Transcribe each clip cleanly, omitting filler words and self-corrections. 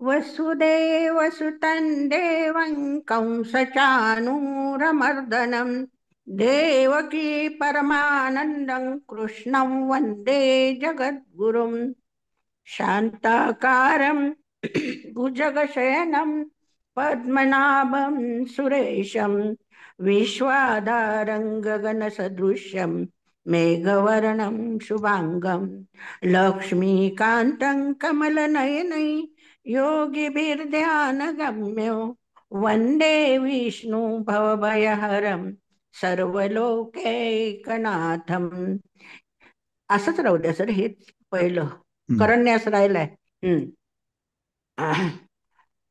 वसुदेवसुतं देवं कंसचानूरमर्दनं देवकी परमानन्दं कृष्णं वन्दे जगद्गुरुं शान्ताकारं भुजगशयनं पद्मनाभं सुरेशं विश्वाधारं गगनसदृशं मेघवर्णं शुभांगं लक्ष्मीकान्तं कमलनयनं योगिभिर्ध्यानगम्यो वन्दे विष्णु भवभयहरं सर्वलोकैकनाथम्. असंच राहू द्या सर, हेच पहिलं करण्यास राहिलंय.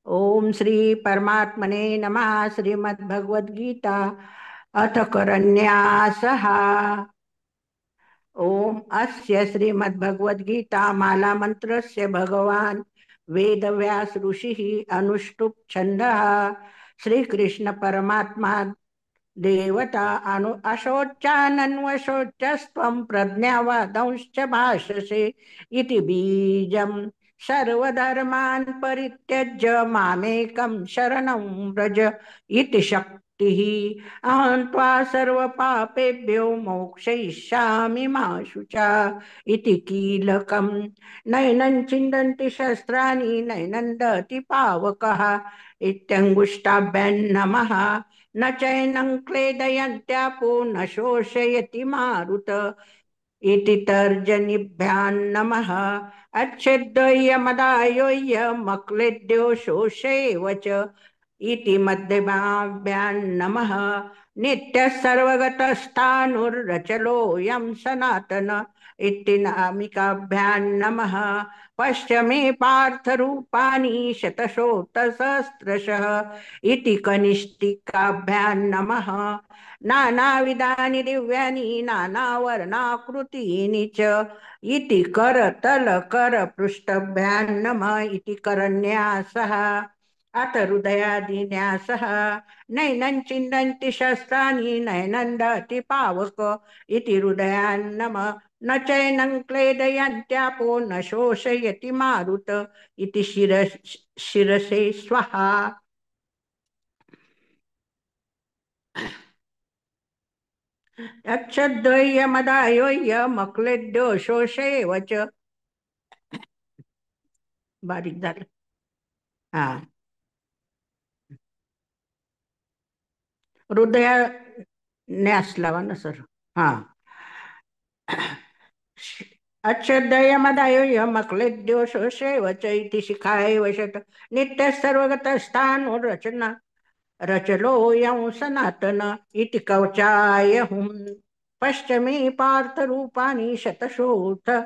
ओम श्री परमात्मने नमः. श्रीमद्भगवद्गीता अथ करन्यासः. ओम अस्य श्रीमद्भगवद्गीता माला मंत्रस्य भगवान वेदव्यास ऋषिः अनुष्टुप् छन्दः श्रीकृष्ण परमात्मा देवता अनु अशोचानन्वशोचस्त्वं प्रज्ञावादंश्च भाषसे इति बीजं सर्वधर्मान् परित्यज्य मामेकं शरणं व्रज इति शक्तिः. अहं त्वा सर्वपापेभ्यो मोक्षयिष्यामि मा शुचा इति कीलकम्. नैनं छिन्दन्ति शस्त्राणि नैनं दहति पावकः इत्यङ्गुष्टाभ्यां नमः. न चैनं क्लेदयन्त्यापो न शोषयति मारुत इति तर्जनीभ्यां नमः. अच्छेद्योऽयमदायोऽयमक्लेद्यो शोषेव च इति मध्यमाभ्यां नमः. नित्यः सर्वगतस्थाणुर्रचलोऽयं सनातन इति नामिकाभ्यां नमः. पश्चिमे पार्थरूपाणि शतशोथसहस्रशः इति कनिष्ठिकाभ्यां नमः. नानाविधानि दिव्यानि नानावर्णाकृतीनि च इति करतलकरपृष्ठभ्यां नमः इति करन्यासः. अथ हृदयादिन्यासः. नैनं छिन्दन्ति शस्त्राणि नैनं दहति पावक इति हृदयां नमः. न चैनं क्लेदयन्त्यापो न शोषयति मारुत इति शिरसे स्वाहा. अच्छद्वयमदायोऽयमक्लेद्यो शोषेव च. बारीक झालं. हा, हृदयान्यास लावा ना सर. हा. अच्छद्वयमदायोऽयमक्लेद्यो शोषेव च इति शिखाएव शत नित्यः सर्वगतस्थाणुर्रचना रचलोऽयं सनातन इति कवचाय हुं. पश्चिमे पार्थरूपाणि शतशोथ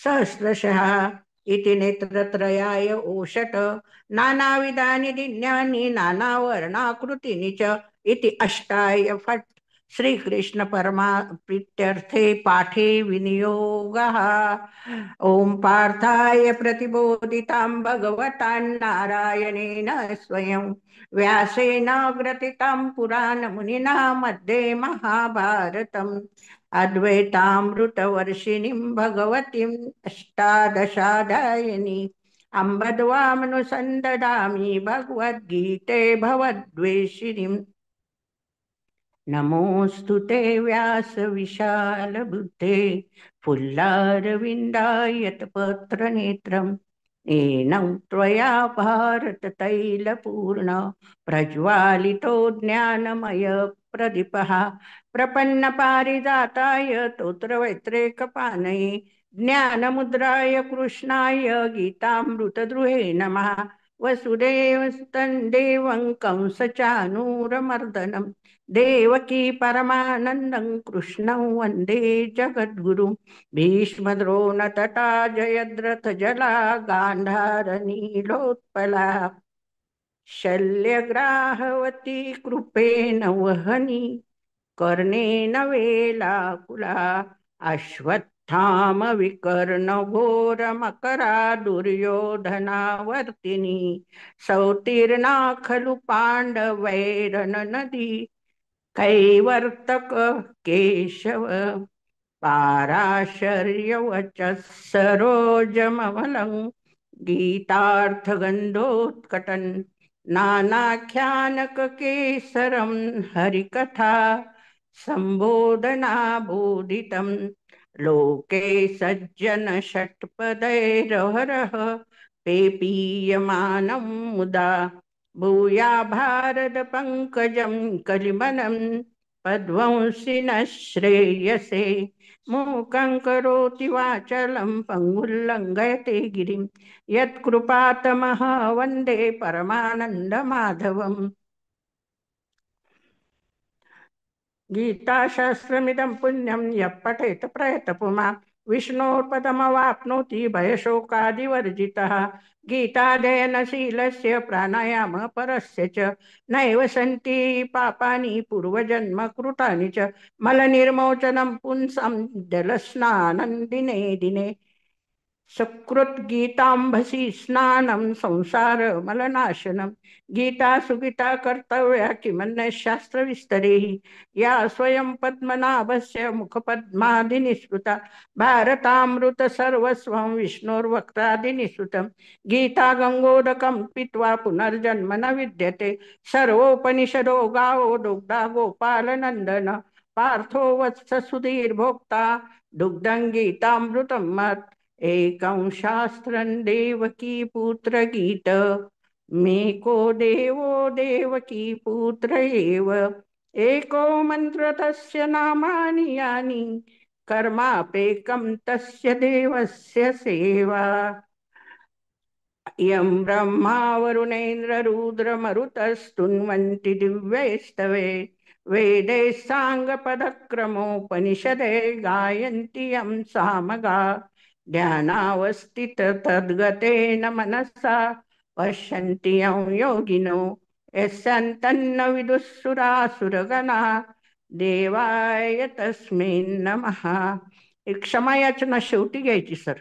सहस्रशः इति नेत्रत्रयाय ओषट. नानाविधानि दिव्यानि नानावर्णाकृतीनि च इति अष्टाय फट्. श्रीकृष्ण परमा प्रीत्यर्थे पाठे विनियोगः. ओम पार्थाय प्रतिबोधितां भगवता नारायणेन स्वयं व्यासेन ग्रथितं पुराणमुनिना मध्ये महाभारतम्. अद्वैतामृतवर्षिणीं भगवतीम् अष्टादशाध्यायिनी अम्ब द्वामनुसन्ददामि भगवद्गीते भवद्वेषिणीम्. नमोऽस्तु ते व्यास विशाल बुद्धे फुल्लारविन्दायतपत्रनेत्रम्. येनं त्वया भारततैलपूर्ण प्रज्वालितो ज्ञानमय प्रदीपः. प्रपन्नपारिजाताय तोत्रवैत्रेकपाणये ज्ञानमुद्राय कृष्णाय गीतामृतद्रुहे नमः. वसुदेवसुतं देवं कंसचानूरमर्दनं देवकी परमानन्दं कृष्णं वन्दे जगद्गुरुं. भीष्मद्रोणतटा जयद्रथजला गान्धारनीलोत्पला शल्यग्राहवती कृपेण वहनी कर्णेन वेलाकुला. अश्वत्थामविकर्णघोरमकरा दुर्योधनावर्तिनी सौतीर्णा खलु पाण्डवैरननदी कैवर्तक केशव. पाराशर्यवचः सरोजममलं गीतार्थगंधोत्कटन् नानाख्यानककेसरं हरिकथा संबोधनाबोधितं लोके सज्जन षट्पदैरहरः पेपीयमानं मुदा भूया भारत पंकजं कलिमलं पद्वंसिनः श्रेयसे मूकं करोति वाचलं पङ्गुल्लङ्घयते गिरिं यत्कृपातमः वन्दे परमानन्दमाधवम्। गीताशास्त्रमिदं पुण्यं यः पठेत प्रयतपुमा विष्णोर्पदमवाप्नोति भयशोकादिवर्जितः। गीताध्ययनशीलस्य प्राणायामपरस्य च नैव सन्ति पापानि पूर्वजन्म कृतानि च मलनिर्मोचनं पुंसां जलस्नानं दिने दिने सकृत् गीतांभसि स्नानं संसारमलनाशनं। गीता सुगीता कर्तव्या किमन्यः शास्त्रविस्तरैः या स्वयं पद्मनाभस्य मुखपद्मादिनिःसृता भारतामृतसर्वस्वं विष्णोर्वक्त्रादिनिःसृतं। गीता गङ्गोदकं पीत्वा पुनर्जन्म न विद्यते सर्वोपनिषदो गावो दुग्धा गोपालनन्दन पार्थो वत्स सुधीर्भोक्ता दुग्धं गीतामृतं मत् एकं शास्त्रं देवकी पुत्र गीत मेको देवो देवकी पुत्र एव एको मंत्र तस्य नामानि यानि कर्मापेकं तस्य देवस्य सेवा। यं ब्रह्मा वरुणेन्द्र रुद्रमरुतस्तुन्वन्ति दिव्यैस्तवे वेदे साङ्गपदक्रमोपनिषदे गायन्ति यं सामगा ध्यानावस्थित तद्गतेन मनसा पश्यन्ति यं योगिनो यस्यान्तन्न विदुःसुरासुरगणा देवाय तस्मै नमः। एक क्षमा याचना शेवटी घ्यायची सर.